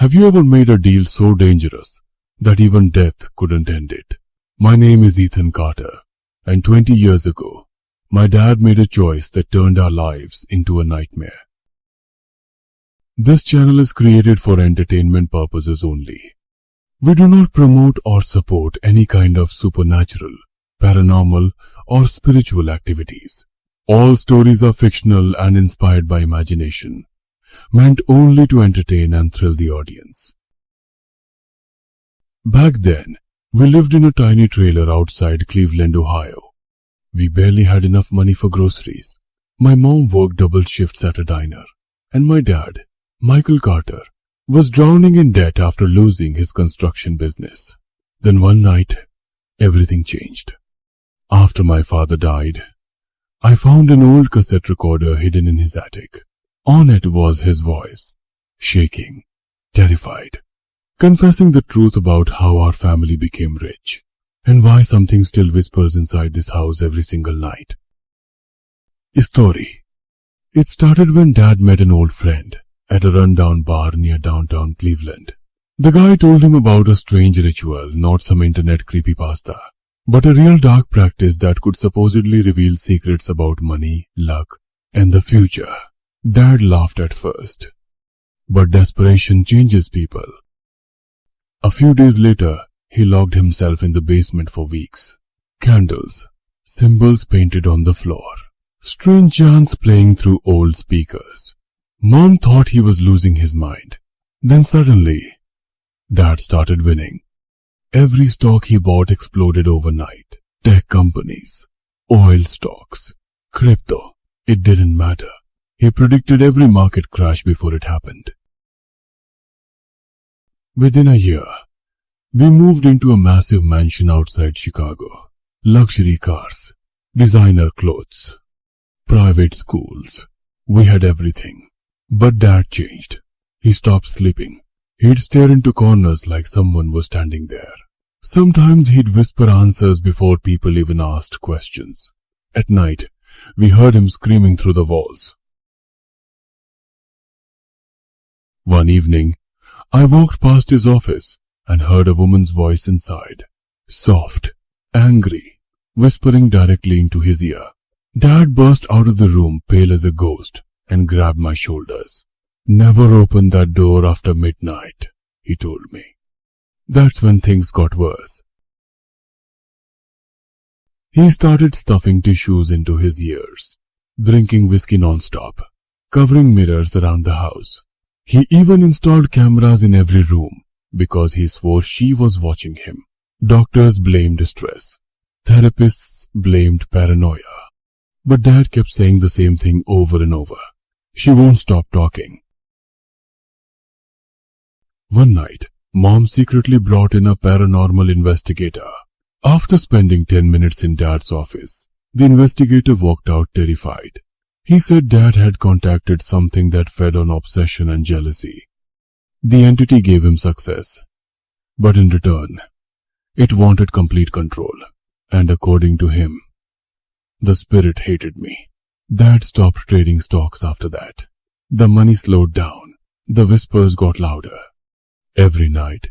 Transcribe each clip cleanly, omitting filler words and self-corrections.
Have you ever made a deal so dangerous that even death couldn't end it? My name is Ethan Carter, and 20 years ago, my dad made a choice that turned our lives into a nightmare. This channel is created for entertainment purposes only. We do not promote or support any kind of supernatural, paranormal, or spiritual activities. All stories are fictional and inspired by imagination, meant only to entertain and thrill the audience. Back then, we lived in a tiny trailer outside Cleveland, Ohio. We barely had enough money for groceries. My mom worked double shifts at a diner, and my dad, Michael Carter, was drowning in debt after losing his construction business. Then one night, everything changed. After my father died, I found an old cassette recorder hidden in his attic. On it was his voice, shaking, terrified, confessing the truth about how our family became rich and why something still whispers inside this house every single night. Story. It started when Dad met an old friend at a rundown bar near downtown Cleveland. The guy told him about a strange ritual, not some internet creepypasta, but a real dark practice that could supposedly reveal secrets about money, luck, and the future. Dad laughed at first, but desperation changes people. A few days later, he locked himself in the basement for weeks. Candles, symbols painted on the floor, strange chants playing through old speakers. Mom thought he was losing his mind. Then suddenly, Dad started winning. Every stock he bought exploded overnight. Tech companies, oil stocks, crypto, it didn't matter. He predicted every market crash before it happened. Within a year, we moved into a massive mansion outside Chicago. Luxury cars, designer clothes, private schools. We had everything. But Dad changed. He stopped sleeping. He'd stare into corners like someone was standing there. Sometimes he'd whisper answers before people even asked questions. At night, we heard him screaming through the walls. One evening, I walked past his office and heard a woman's voice inside, soft, angry, whispering directly into his ear. Dad burst out of the room pale as a ghost and grabbed my shoulders. "Never open that door after midnight," he told me. That's when things got worse. He started stuffing tissues into his ears, drinking whiskey non-stop, covering mirrors around the house. He even installed cameras in every room because he swore she was watching him. Doctors blamed stress. Therapists blamed paranoia. But Dad kept saying the same thing over and over. She won't stop talking. One night, Mom secretly brought in a paranormal investigator. After spending 10 minutes in Dad's office, the investigator walked out terrified. He said Dad had contacted something that fed on obsession and jealousy. The entity gave him success, but in return, it wanted complete control, and according to him, the spirit hated me. Dad stopped trading stocks after that. The money slowed down. The whispers got louder. Every night,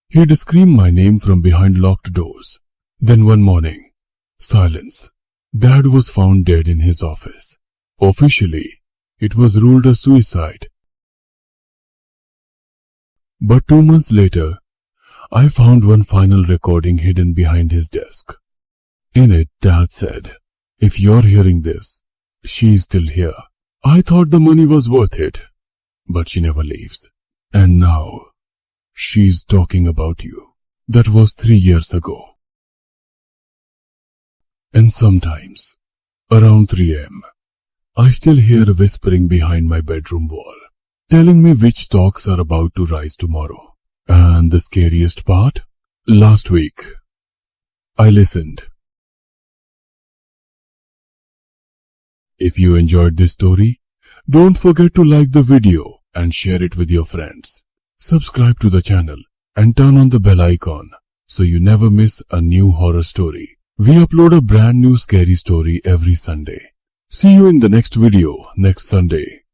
he'd scream my name from behind locked doors. Then one morning, silence. Dad was found dead in his office. Officially, it was ruled a suicide. But 2 months later, I found one final recording hidden behind his desk. In it, Dad said, "If you're hearing this, she's still here. I thought the money was worth it, but she never leaves. And now, she's talking about you." That was 3 years ago. And sometimes, around 3 a.m., I still hear whispering behind my bedroom wall, telling me which stocks are about to rise tomorrow. And the scariest part? Last week, I listened. If you enjoyed this story, don't forget to like the video and share it with your friends. Subscribe to the channel and turn on the bell icon so you never miss a new horror story. We upload a brand new scary story every Sunday. See you in the next video next Sunday.